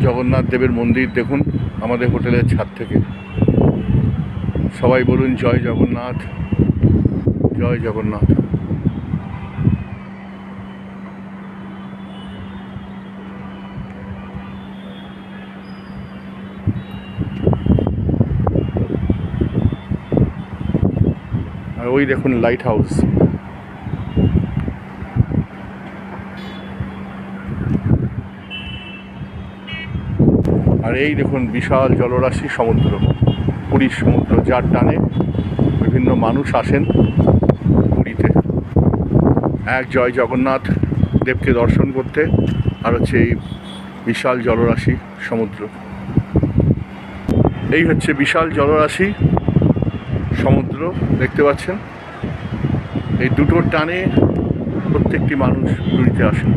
জগন্নাথ দেবের মন্দির দেখুন আমাদের হোটেলের ছাদ থেকে। সবাই বলুন জয় জগন্নাথ, জয় জগন্নাথ। আর ওই দেখুন লাইট হাউস। আর এই দেখুন বিশাল জলরাশি সমুদ্র, পুরীর সমুদ্র, যার টানে বিভিন্ন মানুষ আসেন পুরীতে এক জয় জগন্নাথ দেবকে দর্শন করতে। আর হচ্ছে এই বিশাল জলরাশি সমুদ্র। এই হচ্ছে বিশাল জলরাশি সমুদ্র, দেখতে পাচ্ছেন। এই দুটোর টানে প্রত্যেকটি মানুষ পুরীতে আসেন।